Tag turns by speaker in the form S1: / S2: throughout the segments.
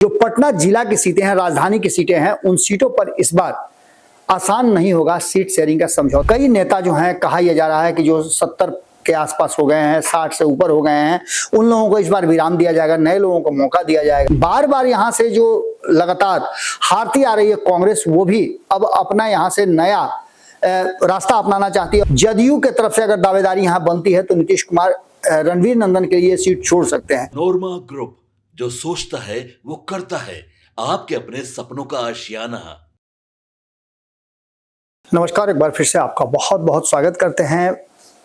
S1: जो पटना जिला की सीटें हैं, राजधानी की सीटें हैं, उन सीटों पर इस बार आसान नहीं होगा सीट शेयरिंग का समझौता। कई नेता जो हैं, कहा यह जा रहा है कि जो 70 के आसपास हो गए हैं, 60 से ऊपर हो गए हैं, उन लोगों को इस बार विराम दिया जाएगा, नए लोगों को मौका दिया जाएगा। बार बार यहां से जो लगातार हारती आ रही है कांग्रेस, वो भी अब अपना यहां से नया रास्ता अपनाना चाहती है। जदयू के तरफ से अगर दावेदारी यहां बनती है तो नीतीश कुमार रणवीर नंदन के लिए सीट छोड़ सकते हैं।
S2: नोरमा ग्रुप, जो सोचता है वो करता है, आपके अपने सपनों का आशियाना।
S1: नमस्कार, एक बार फिर से आपका बहुत बहुत स्वागत करते हैं।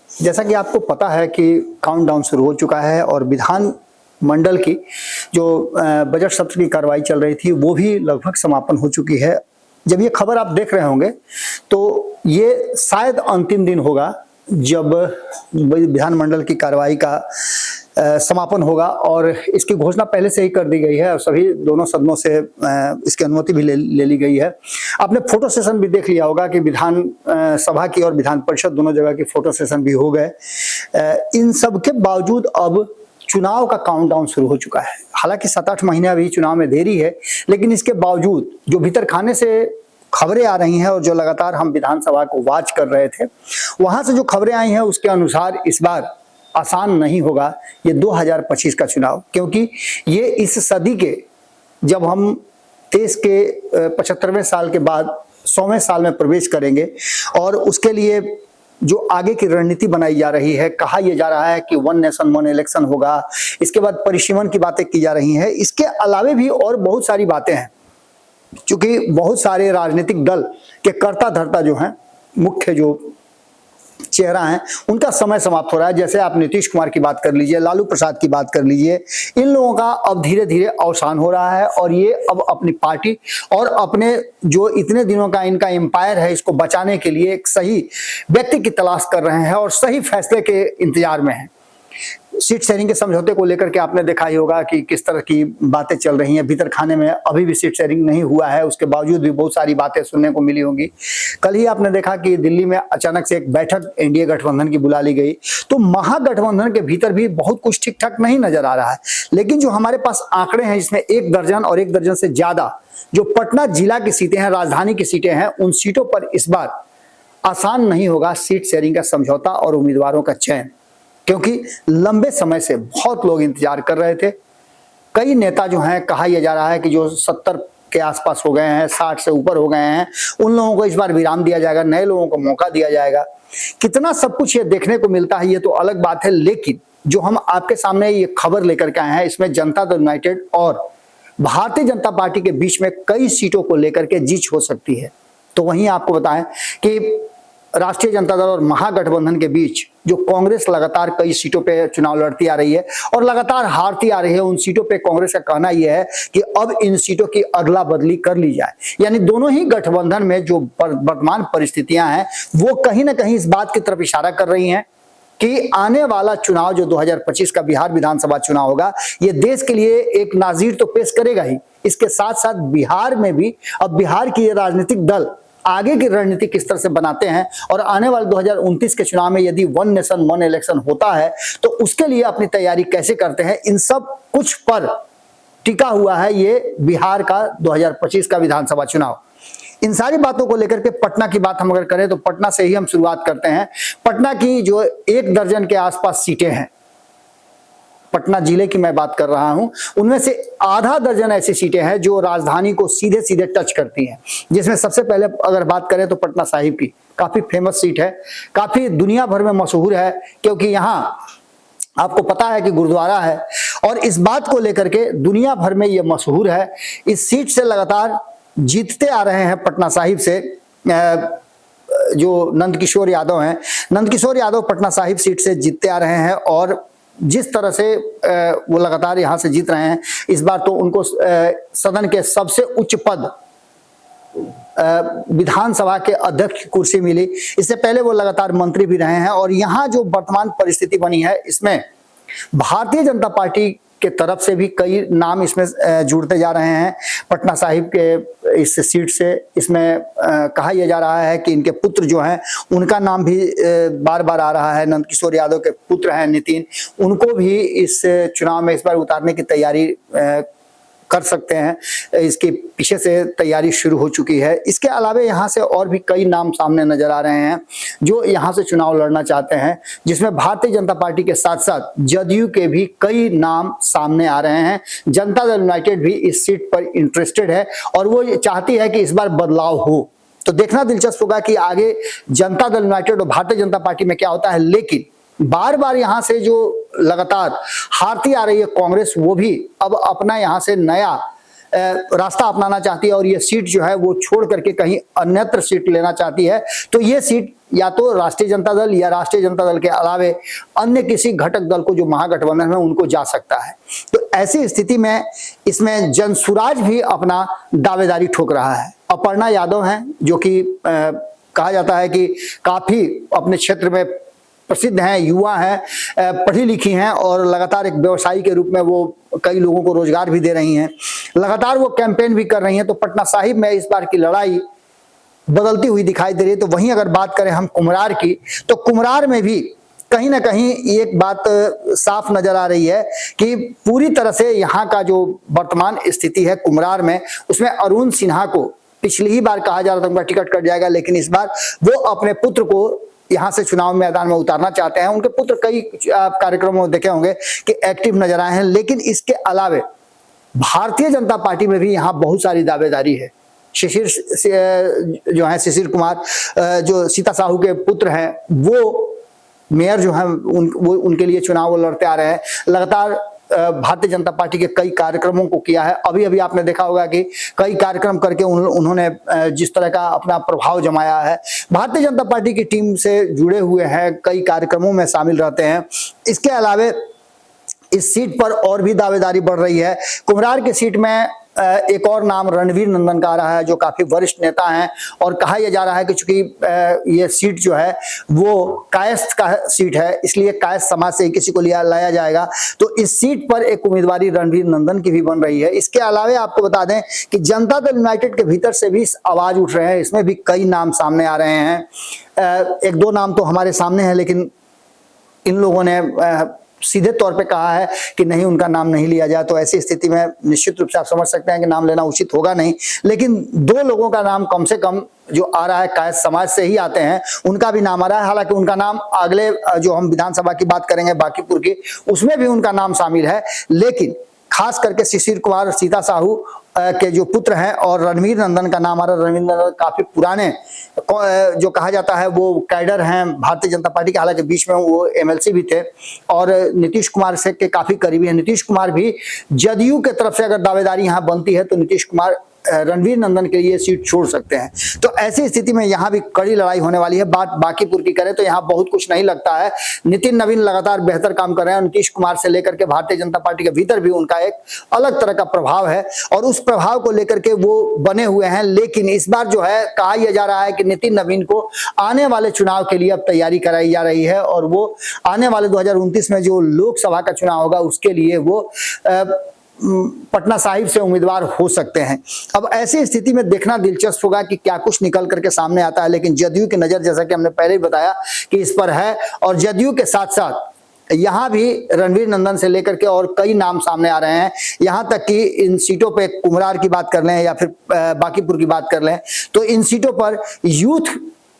S1: जैसा कि आपको पता है कि काउंटडाउन शुरू हो चुका है और विधान मंडल की जो बजट सत्र की कार्रवाई चल रही थी वो भी लगभग समापन हो चुकी है। जब ये खबर आप देख रहे होंगे तो ये शायद अंतिम दिन होगा जब विधानमंडल की कार्रवाई का समापन होगा और इसकी घोषणा पहले से ही कर दी गई है और सभी दोनों सदनों से इसकी अनुमति भी ले ली गई है। आपने फोटो सेशन भी देख लिया होगा कि विधान सभा की और विधान परिषद दोनों जगह की फोटो सेशन भी हो गए। इन सब के बावजूद अब चुनाव का काउंटडाउन शुरू हो चुका है। हालांकि 7-8 महीने अभी चुनाव में देरी है, लेकिन इसके बावजूद जो भीतर खाने से खबरें आ रही हैं और जो लगातार हम विधानसभा को वॉच कर रहे थे, वहां से जो खबरें आई हैं उसके अनुसार इस बार आसान नहीं होगा ये 2025 का चुनाव, क्योंकि ये इस सदी के, जब हम देश के 75वें साल के बाद 100वें साल में प्रवेश करेंगे और उसके लिए जो आगे की रणनीति बनाई जा रही है, कहा यह जा रहा है कि 1 नेशन 1 इलेक्शन होगा, इसके बाद परिसीमन की बातें की जा रही हैं। इसके अलावे भी और बहुत सारी बातें हैं, क्योंकि बहुत सारे राजनीतिक दल के कर्ता धर्ता जो हैं, मुख्य जो चेहरा है, उनका समय समाप्त हो रहा है। जैसे आप नीतीश कुमार की बात कर लीजिए, लालू प्रसाद की बात कर लीजिए, इन लोगों का अब धीरे धीरे अवसान हो रहा है और ये अब अपनी पार्टी और अपने जो इतने दिनों का इनका एम्पायर है, इसको बचाने के लिए एक सही व्यक्ति की तलाश कर रहे हैं और सही फैसले के इंतजार में हैं। सीट शेयरिंग के समझौते को लेकर के आपने देखा ही होगा कि किस तरह की बातें चल रही हैं। भीतर खाने में अभी भी सीट शेयरिंग नहीं हुआ है, उसके बावजूद भी बहुत सारी बातें सुनने को मिली होंगी। कल ही आपने देखा कि दिल्ली में अचानक से एक बैठक एनडीए गठबंधन की बुला ली गई, तो महागठबंधन के भीतर भी बहुत कुछ ठीक ठाक नहीं नजर आ रहा है। लेकिन जो हमारे पास आंकड़े हैं, इसमें 1 दर्जन और 1 दर्जन से ज्यादा जो पटना जिला की सीटें हैं, राजधानी की सीटें हैं, उन सीटों पर इस बार आसान नहीं होगा सीट शेयरिंग का समझौता और उम्मीदवारों का चयन, क्योंकि लंबे समय से बहुत लोग इंतजार कर रहे थे। कई नेता जो हैं, कहा यह जा रहा है कि जो 70 के आसपास हो गए हैं, 60 से ऊपर हो गए हैं, उन लोगों को इस बार विराम दिया जाएगा, नए लोगों को मौका दिया जाएगा। कितना सब कुछ ये देखने को मिलता है ये तो अलग बात है, लेकिन जो हम आपके सामने ये खबर लेकर के आए हैं, इसमें जनता दल यूनाइटेड और भारतीय जनता पार्टी के बीच में कई सीटों को लेकर के जीत हो सकती है। तो वहीं आपको बताएं कि राष्ट्रीय जनता दल और महागठबंधन के बीच जो कांग्रेस लगातार कई सीटों पे चुनाव लड़ती आ रही है और लगातार हारती आ रही है, उन सीटों पे कांग्रेस का कहना यह है कि अब इन सीटों की अदला बदली कर ली जाए। यानी दोनों ही गठबंधन में जो वर्तमान परिस्थितियां हैं वो कहीं ना कहीं इस बात की तरफ इशारा कर रही हैं कि आने वाला चुनाव जो 2025 का बिहार विधानसभा चुनाव होगा, ये देश के लिए एक नाजीर तो पेश करेगा ही, इसके साथ साथ बिहार में भी अब बिहार की राजनीतिक दल आगे की रणनीति किस तरह से बनाते हैं और आने वाले 2029 के चुनाव में यदि 1 नेशन 1 इलेक्शन होता है तो उसके लिए अपनी तैयारी कैसे करते हैं, इन सब कुछ पर टिका हुआ है ये बिहार का 2025 का विधानसभा चुनाव। इन सारी बातों को लेकर के पटना की बात हम अगर करें तो पटना से ही हम शुरुआत करते हैं। पटना की जो 1 दर्जन के आसपास सीटें हैं, पटना जिले की मैं बात कर रहा हूं, उनमें से आधा दर्जन ऐसी सीटें हैं जो राजधानी को सीधे सीधे टच करती हैं। जिसमें सबसे पहले अगर बात करें तो पटना साहिब की काफी फेमस सीट है, काफी दुनिया भर में मशहूर है, क्योंकि यहां आपको पता है कि गुरुद्वारा है और इस बात को लेकर के दुनिया भर में यह मशहूर है। इस सीट से लगातार जीतते आ रहे हैं पटना साहिब से जो नंदकिशोर यादव हैं। नंदकिशोर यादव पटना साहिब सीट से जीतते आ रहे हैं और जिस तरह से वो लगातार यहां से जीत रहे हैं, इस बार तो उनको सदन के सबसे उच्च पद विधानसभा के अध्यक्ष की कुर्सी मिली। इससे पहले वो लगातार मंत्री भी रहे हैं और यहाँ जो वर्तमान परिस्थिति बनी है, इसमें भारतीय जनता पार्टी के तरफ से भी कई नाम इसमें जुड़ते जा रहे हैं। पटना साहिब के इस सीट से इसमें कहा यह जा रहा है कि इनके पुत्र जो हैं उनका नाम भी बार बार आ रहा है। नंदकिशोर यादव के पुत्र हैं नितिन, उनको भी इस चुनाव में इस बार उतारने की तैयारी कर सकते हैं, इसके पीछे से तैयारी शुरू हो चुकी है। इसके अलावा यहाँ से और भी कई नाम सामने नजर आ रहे हैं जो यहाँ से चुनाव लड़ना चाहते हैं, जिसमें भारतीय जनता पार्टी के साथ साथ जदयू के भी कई नाम सामने आ रहे हैं। जनता दल यूनाइटेड भी इस सीट पर इंटरेस्टेड है और वो चाहती है कि इस बार बदलाव हो। तो देखना दिलचस्प होगा कि आगे जनता दल यूनाइटेड और भारतीय जनता पार्टी में क्या होता है। लेकिन बार बार यहां से जो लगातार हारती आ रही है कांग्रेस, वो भी अब अपना यहां से नया रास्ता अपनाना चाहती है और ये सीट जो है वो छोड़ करके कहीं अन्यत्र सीट लेना चाहती है। तो ये सीट या तो राष्ट्रीय जनता दल या राष्ट्रीय जनता दल के अलावे अन्य किसी घटक दल को जो महागठबंधन में उनको जा सकता है। तो ऐसी स्थिति में इसमें जनसुराज भी अपना दावेदारी ठोक रहा है। अपर्णा यादव हैं जो कि कहा जाता है कि काफी अपने क्षेत्र में प्रसिद्ध हैं, युवा हैं, पढ़ी लिखी हैं और लगातार एक व्यवसायी के रूप में वो कई लोगों को रोजगार भी दे रही हैं। लगातार वो कैंपेन भी कर रही हैं। तो पटना साहिब में इस बार की लड़ाई बदलती हुई दिखाई दे रही है। तो वहीं अगर बात करें हम कुम्हरार की, तो कुम्हरार में भी कहीं ना कहीं एक बात साफ नजर आ रही है कि पूरी तरह से यहाँ का जो वर्तमान स्थिति है कुम्हरार में, उसमें अरुण सिन्हा को पिछली ही बार कहा जा रहा था उनका टिकट कट जाएगा, लेकिन इस बार वो अपने पुत्र को यहां से चुनाव मैदान में उतारना चाहते हैं। उनके पुत्र कई कार्यक्रमों में देखे होंगे कि एक्टिव नजर आए हैं। लेकिन इसके अलावे भारतीय जनता पार्टी में भी यहां बहुत सारी दावेदारी है। शिशिर जो है, शिशिर कुमार जो सीता साहू के पुत्र हैं, वो मेयर जो है वो उनके लिए चुनाव लड़ते आ रहे हैं। लगातार भारतीय जनता पार्टी के कई कार्यक्रमों को किया है। अभी अभी आपने देखा होगा कि कई कार्यक्रम करके उन्होंने जिस तरह का अपना प्रभाव जमाया है, भारतीय जनता पार्टी की टीम से जुड़े हुए हैं, कई कार्यक्रमों में शामिल रहते हैं। इसके अलावे इस सीट पर और भी दावेदारी बढ़ रही है। कुम्हरार की सीट में एक और नाम रणवीर नंदन का आ रहा है जो काफी वरिष्ठ नेता हैं और कहा यह जा रहा है कि चूंकि ये सीट जो है वो कायस्थ का सीट है, इसलिए कायस्थ समाज से किसी को लाया जाएगा। तो इस सीट पर एक उम्मीदवारी रणवीर नंदन की भी बन रही है। इसके अलावा आपको बता दें कि जनता दल यूनाइटेड के भीतर से भी आवाज उठ रहे हैं, इसमें भी कई नाम सामने आ रहे हैं। एक दो नाम तो हमारे सामने है, लेकिन इन लोगों ने सीधे तौर पे कहा है कि नहीं, उनका नाम नहीं लिया जाए। तो ऐसी स्थिति में निश्चित रूप से आप समझ सकते हैं कि नाम लेना उचित होगा नहीं। लेकिन दो लोगों का नाम कम से कम जो आ रहा है कायस्थ समाज से ही आते हैं, उनका भी नाम आ रहा है। हालांकि उनका नाम अगले जो हम विधानसभा की बात करेंगे बांकीपुर की, उसमें भी उनका नाम शामिल है। लेकिन खास करके शिशिर कुमार, सीता साहू के जो पुत्र हैं और रणवीर नंदन का नाम आ रहा है। रणवीर नंदन काफी पुराने जो कहा जाता है वो कैडर हैं भारतीय जनता पार्टी के, हालांकि बीच में वो एमएलसी भी थे और नीतीश कुमार से के काफी करीबी है। नीतीश कुमार भी जदयू के तरफ से अगर दावेदारी यहाँ बनती है तो नीतीश कुमार रणवीर नंदन के लिए सीट छोड़ सकते हैं। तो ऐसी स्थिति में यहाँ भी कड़ी लड़ाई होने वाली है। बात बांकीपुर की करें तो यहाँ बहुत कुछ नहीं लगता है। नितिन नवीन लगातार बेहतर काम कर रहे हैं। नीतीश कुमार से लेकर के भारतीय जनता पार्टी के भीतर भी उनका एक अलग तरह का प्रभाव है और उस प्रभाव को लेकर के वो बने हुए हैं। लेकिन इस बार जो है कहा यह जा रहा है कि नितिन नवीन को आने वाले चुनाव के लिए अब तैयारी कराई जा रही है और वो आने वाले 2029 में जो लोकसभा का चुनाव होगा उसके लिए वो पटना साहिब से उम्मीदवार हो सकते हैं। अब ऐसी स्थिति में देखना दिलचस्प होगा कि क्या कुछ निकल करके सामने आता है। लेकिन जदयू की नजर, जैसा कि हमने पहले ही बताया, कि इस पर है और जदयू के साथ साथ यहाँ भी रणवीर नंदन से लेकर के और कई नाम सामने आ रहे हैं। यहाँ तक कि इन सीटों पे कुम्हरार की बात कर लें या फिर बांकीपुर की बात कर लें तो इन सीटों पर यूथ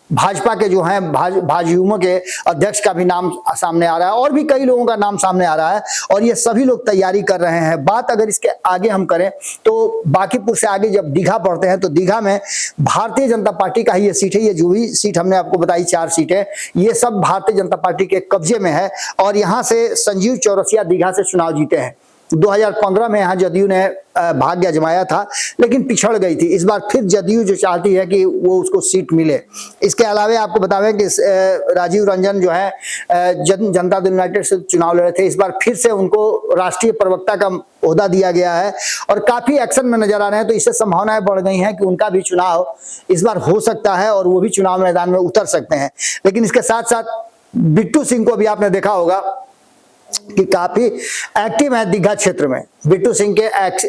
S1: भाजपा के जो हैं भाजयुमो के अध्यक्ष का भी नाम सामने आ रहा है और भी कई लोगों का नाम सामने आ रहा है और ये सभी लोग तैयारी कर रहे हैं। बात अगर इसके आगे हम करें तो बांकीपुर से आगे जब दीघा पड़ते हैं तो दीघा में भारतीय जनता पार्टी का ही ये सीट है। ये जो भी सीट हमने आपको बताई 4 सीटें, ये सब भारतीय जनता पार्टी के कब्जे में है और यहाँ से संजीव चौरसिया दीघा से चुनाव जीते हैं। 2015 में यहाँ जदयू ने भाग्य आजमाया था लेकिन पिछड़ गई थी। इस बार फिर जदयू जो चाहती है कि वो उसको सीट मिले। इसके अलावा आपको बतावें कि राजीव रंजन जो है जनता दल यूनाइटेड से चुनाव लड़े थे, इस बार फिर से उनको राष्ट्रीय प्रवक्ता का ओहदा दिया गया है और काफी एक्शन में नजर आ रहे हैं। तो इससे संभावनाएं बढ़ गई हैं कि उनका भी चुनाव इस बार हो सकता है और वो भी चुनाव मैदान में उतर सकते हैं। लेकिन इसके साथ साथ बिट्टू सिंह को भी आपने देखा होगा कि काफी एक्टिव है दीघा क्षेत्र में। बिट्टू सिंह के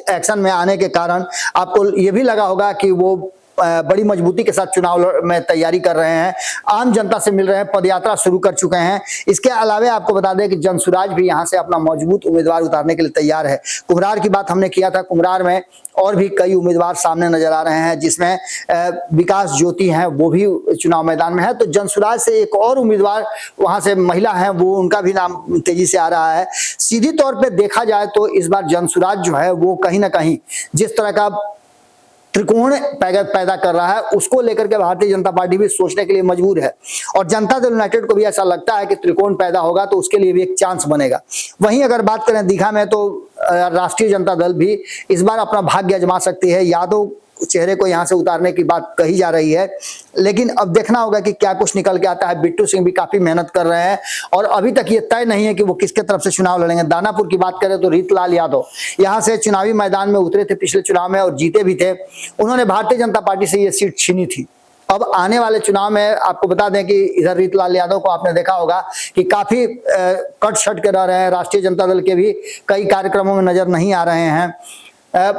S1: एक्शन में आने के कारण आपको ये भी लगा होगा कि वो बड़ी मजबूती के साथ चुनाव में तैयारी कर रहे हैं, आम जनता से मिल रहे हैं, पदयात्रा शुरू कर चुके हैं। इसके अलावा आपको बता दें कि जनसुराज भी यहां से अपना मजबूत उम्मीदवार उतारने के लिए तैयार है। कुम्हरार की बात हमने किया था, कुम्हरार में और भी कई उम्मीदवार सामने नजर आ रहे हैं, जिसमें विकास ज्योति हैं, वो भी चुनाव मैदान में है। तो जनसुराज से एक और उम्मीदवार वहां से महिला है, वो उनका भी नाम तेजी से आ रहा है। सीधी तौर पे देखा जाए तो इस बार जनसुराज जो है वो कहीं ना कहीं जिस तरह का त्रिकोण पैदा कर रहा है, उसको लेकर के भारतीय जनता पार्टी भी सोचने के लिए मजबूर है। और जनता दल यूनाइटेड को भी ऐसा लगता है कि त्रिकोण पैदा होगा तो उसके लिए भी एक चांस बनेगा। वहीं अगर बात करें दीघा में, तो राष्ट्रीय जनता दल भी इस बार अपना भाग्य आजमा सकती है। यादव चेहरे को यहां से उतारने की बात कही जा रही है, लेकिन अब देखना होगा कि क्या कुछ निकल के आता है। बिट्टू सिंह भी काफी मेहनत कर रहे हैं और अभी तक ये तय नहीं है कि वो किसके तरफ से चुनाव लड़ेंगे। दानापुर की बात करें तो रीतलाल यादव यहां से चुनावी मैदान में उतरे थे पिछले चुनाव में और जीते भी थे। उन्होंने भारतीय जनता पार्टी से ये सीट छीनी थी। अब आने वाले चुनाव में आपको बता दें कि इधर रीतलाल यादव को आपने देखा होगा कि काफी कट छट के रह रहे हैं, राष्ट्रीय जनता दल के भी कई कार्यक्रमों में नजर नहीं आ रहे हैं।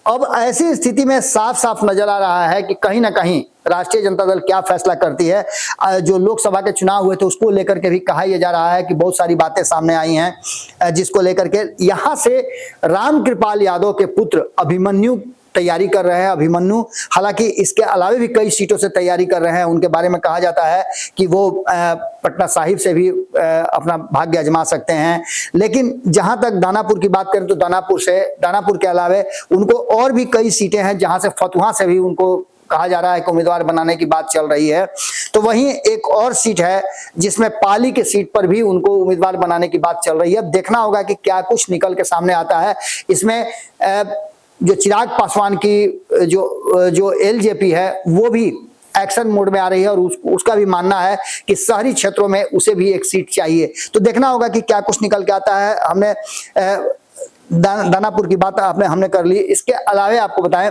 S1: अब ऐसी स्थिति में साफ साफ नजर आ रहा है कि कहीं ना कहीं राष्ट्रीय जनता दल क्या फैसला करती है। जो लोकसभा के चुनाव हुए थे उसको लेकर के भी कहा यह जा रहा है कि बहुत सारी बातें सामने आई हैं, जिसको लेकर के यहां से रामकृपाल यादव के पुत्र अभिमन्यु तैयारी कर रहे हैं। अभिमन्यु हालांकि इसके अलावा भी कई सीटों से तैयारी कर रहे हैं। उनके बारे में कहा जाता है कि वो पटना साहिब से भी अपना भाग्य आजमा सकते हैं। लेकिन जहां तक दानापुर की बात करें तो दानापुर के अलावा उनको और भी कई सीटें हैं, जहां से फतुहा से भी उनको कहा जा रहा है कि उम्मीदवार बनाने की बात चल रही है। तो वहीं एक और सीट है जिसमें पाली के सीट पर भी उनको उम्मीदवार बनाने की बात चल रही है। अब देखना होगा कि क्या कुछ निकल के सामने आता है। इसमें जो चिराग पासवान की जो एलजेपी है वो भी एक्शन मोड में आ रही है और उसका भी मानना है कि शहरी क्षेत्रों में उसे भी एक सीट चाहिए। तो देखना होगा कि क्या कुछ निकल के आता है। हमने दानापुर की बात हमने कर ली। इसके अलावा आपको बताएं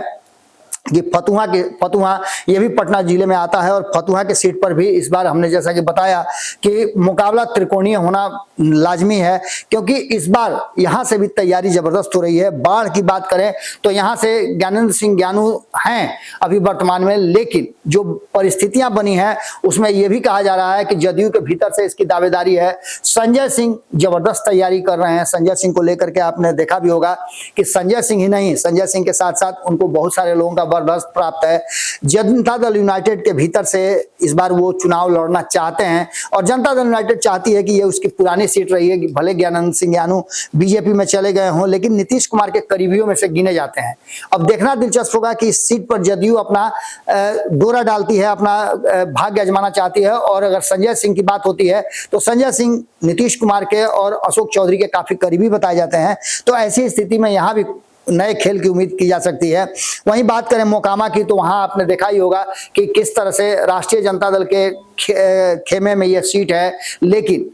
S1: कि फतुहा ये भी पटना जिले में आता है और फतुहा के सीट पर भी इस बार हमने जैसा कि बताया कि मुकाबला त्रिकोणीय होना लाजमी है, क्योंकि इस बार यहां से भी तैयारी जबरदस्त हो रही है। बाढ़ की बात करें तो यहां से ज्ञानेंद्र सिंह ज्ञानू हैं अभी वर्तमान में, लेकिन जो परिस्थितियां बनी हैं उसमें यह भी कहा जा रहा है कि जदयू के भीतर से इसकी दावेदारी है। संजय सिंह जबरदस्त तैयारी कर रहे हैं। संजय सिंह को लेकर के आपने देखा भी होगा कि संजय सिंह ही नहीं, संजय सिंह के साथ साथ उनको बहुत सारे लोगों का बर्दाश्त प्राप्त है। जनता दल यूनाइटेड के भीतर से इस बार वो चुनाव लड़ना चाहते हैं और जनता दल यूनाइटेड चाहती है कि ये उसकी पुरानी सीट रही है कि भले ज्ञानेंद्र सिंह ज्ञानू बीजेपी में चले गए हों, लेकिन नीतीश कुमार के करीबियों में से गिने जाते हैं। अब देखना दिलचस्प होगा कि इस सीट पर जदयू अपना डोरा डालती है, अपना भाग्य आजमाना चाहती है। और अगर संजय सिंह की बात होती है तो संजय सिंह नीतीश कुमार के और अशोक चौधरी के काफी करीबी बताए जाते हैं। तो ऐसी स्थिति में यहाँ भी नए खेल की उम्मीद की जा सकती है। वहीं बात करें मोकामा की तो वहां आपने देखा ही होगा कि किस तरह से राष्ट्रीय जनता दल के खेमे में यह सीट है, लेकिन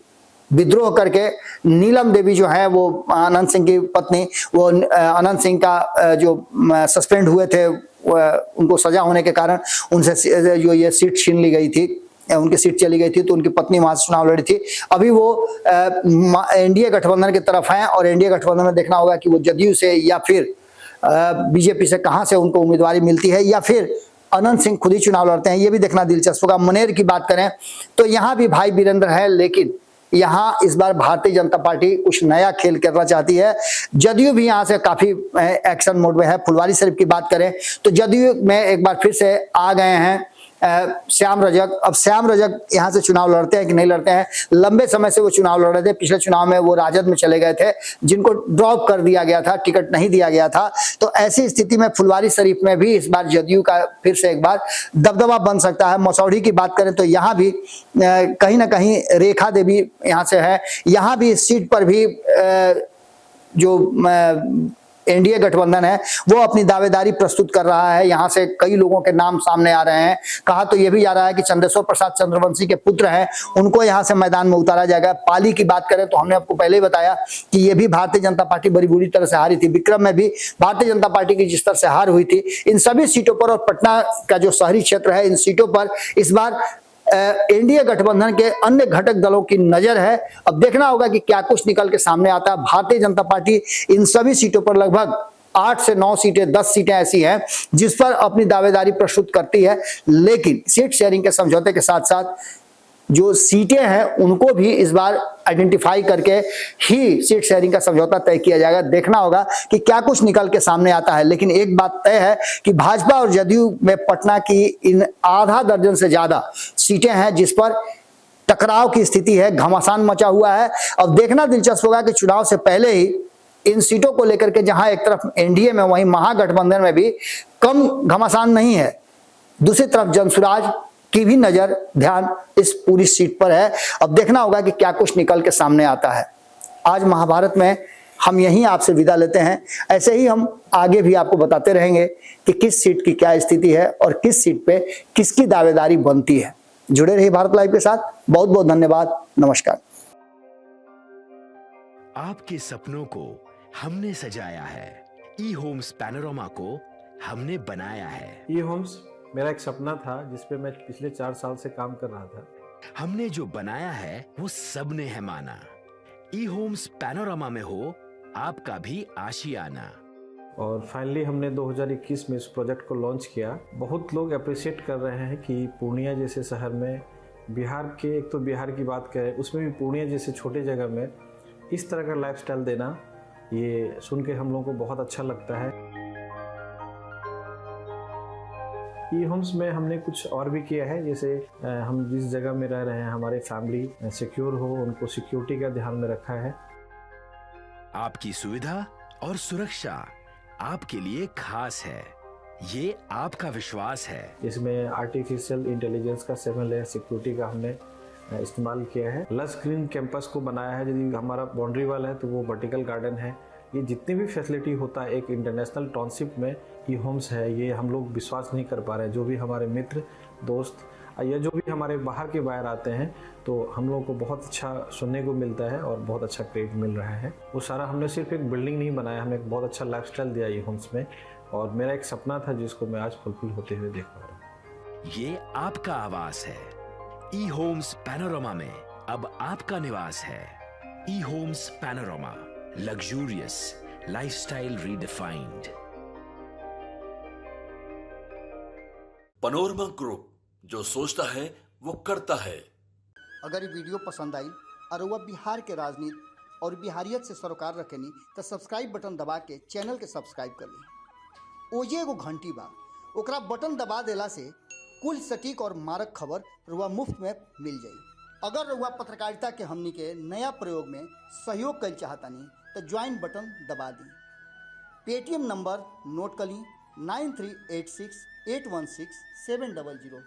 S1: विद्रोह करके नीलम देवी जो है वो अनंत सिंह की पत्नी, वो अनंत सिंह का जो सस्पेंड हुए थे उनको सजा होने के कारण उनसे जो ये सीट छीन ली गई थी, उनकी सीट चली गई थी, तो उनकी पत्नी वहां से चुनाव लड़ी थी। अभी वो एनडीए गठबंधन की तरफ हैं और एनडीए गठबंधन में देखना होगा कि वो जदयू से या फिर बीजेपी से कहां से उनको उम्मीदवारी मिलती है, या फिर अनंत सिंह खुद ही चुनाव लड़ते हैं। ये भी देखना दिलचस्प होगा। मनेर की बात करें तो यहाँ भी भाई वीरेंद्र है, लेकिन यहाँ इस बार भारतीय जनता पार्टी कुछ नया खेल करना चाहती है। जदयू भी यहाँ से काफी एक्शन मोड में है। फुलवारी शरीफ की बात करें तो जदयू में एक बार फिर से आ गए हैं श्याम रजक। अब श्याम रजक यहाँ से चुनाव लड़ते हैं कि नहीं लड़ते हैं, लंबे समय से वो चुनाव लड़ रहे थे। पिछले चुनाव में वो राजद में चले गए थे, जिनको ड्रॉप कर दिया गया था, टिकट नहीं दिया गया था। तो ऐसी स्थिति में फुलवारी शरीफ में भी इस बार जदयू का फिर से एक बार दबदबा बन सकता है। मसौढ़ी की बात करें तो यहाँ भी कहीं ना कहीं रेखा देवी यहाँ से है। यहाँ भी इस सीट पर भी जो एनडीए गठबंधन है वो अपनी दावेदारी प्रस्तुत कर रहा है। यहाँ से कई लोगों के नाम सामने आ रहे हैं। कहा तो ये भी जा रहा है कि चंद्रेश्वर प्रसाद चंद्रवंशी के पुत्र हैं, उनको यहाँ से मैदान में उतारा जाएगा। पाली की बात करें तो हमने आपको पहले ही बताया कि ये भी भारतीय जनता पार्टी बड़ी बुरी तरह से हारी थी। विक्रम में भी भारतीय जनता पार्टी की जिस तरह से हार हुई थी, इन सभी सीटों पर और पटना का जो शहरी क्षेत्र है, इन सीटों पर इस बार एनडीए गठबंधन के अन्य घटक दलों की नजर है। अब देखना होगा कि क्या कुछ निकल के सामने आता है। भारतीय जनता पार्टी इन सभी सीटों पर लगभग 8 से 9 सीटें 10 सीटें ऐसी हैं जिस पर अपनी दावेदारी प्रस्तुत करती है, लेकिन सीट शेयरिंग के समझौते के साथ साथ जो सीटें हैं उनको भी इस बार आइडेंटिफाई करके ही सीट शेयरिंग का समझौता तय किया जाएगा। देखना होगा कि क्या कुछ निकल के सामने आता है, लेकिन एक बात तय है कि भाजपा और जदयू में पटना की इन आधा दर्जन से ज्यादा सीटें हैं जिस पर टकराव की स्थिति है, घमासान मचा हुआ है। अब देखना दिलचस्प होगा कि चुनाव से पहले ही इन सीटों को लेकर के जहां एक तरफ एनडीए में वहीं महागठबंधन में भी कम घमासान नहीं है, दूसरी तरफ जनसुराज की भी नजर ध्यान इस पूरी सीट पर है। अब देखना होगा कि क्या कुछ निकल के सामने आता है। आज महाभारत में हम यहीं आपसे विदा लेते हैं। ऐसे ही हम आगे भी आपको बताते रहेंगे कि किस सीट की क्या स्थिति है और किस सीट पे किसकी दावेदारी बनती है। जुड़े रहिए भारत लाइव के साथ। बहुत बहुत धन्यवाद। नमस्कार।
S3: आपके सपनों को हमने सजाया है, ई होम्स पैनोरामा को हमने बनाया है।
S4: ई होम्स मेरा एक सपना था जिस पे मैं पिछले 4 साल से काम कर रहा था।
S3: हमने जो बनाया है वो सबने है माना। ई होम्स पैनोरामा में हो आपका भी आशियाना।
S4: और फाइनली हमने 2021 में इस प्रोजेक्ट को लॉन्च किया। बहुत लोग अप्रिशिएट कर रहे हैं कि पूर्णिया जैसे शहर में, बिहार के, एक तो बिहार की बात करें उसमें भी पूर्णिया जैसे छोटे जगह में इस तरह का लाइफस्टाइल देना, ये सुन के हम लोगों को बहुत अच्छा लगता है। ई होम्स में हमने कुछ और भी किया है, जैसे हम जिस जगह में रह रहे हैं हमारी फैमिली सिक्योर हो, उनको सिक्योरिटी का ध्यान में रखा है।
S3: आपकी सुविधा और सुरक्षा आपके लिए खास है, ये आपका विश्वास है।
S4: इसमें आर्टिफिशियल इंटेलिजेंस का 7 लेयर सिक्योरिटी का हमने इस्तेमाल किया है। लस ग्रीन कैंपस को बनाया है। यदि हमारा बाउंड्री वाल है तो वो वर्टिकल गार्डन है। ये जितनी भी फैसिलिटी होता है एक इंटरनेशनल टाउनशिप में ई होम्स है, ये हम लोग विश्वास नहीं कर पा रहे हैं। जो भी हमारे मित्र दोस्त या जो भी हमारे बाहर के बाहर आते हैं तो हम लोगों को बहुत अच्छा सुनने को मिलता है और बहुत अच्छा क्रेडिट मिल रहा है। वो सारा हमने सिर्फ एक बिल्डिंग नहीं बनाया, हमें एक बहुत अच्छा लाइफस्टाइल दिया ई होम्स में, और मेरा एक सपना था जिसको मैं आज फुलफिल होते हुए देख पा रहा हूँ।
S3: ये आपका आवास है। ई होम्स पैनोरामा में अब आपका निवास है। E homes panorama, luxurious lifestyle redefined.
S2: Panorama group, जो सोचता है वो करता है।
S1: अगर ये वीडियो पसंद आई और वह बिहार के राजनीति और बिहारियत से सरोकार रखेनी तो सब्सक्राइब बटन दबा के चैनल के सब्सक्राइब कर ली। ओजे एगो घंटी बा, ओकरा बटन दबा देला से कुल सटीक और मारक खबर रुआ मुफ्त में मिल जाई। अगर रुआ पत्रकारिता के हमनी के नया प्रयोग में सहयोग कर चाहतानी तो ज्वाइन बटन दबा दी। पेटीएम नंबर नोट कर ली 9386816700।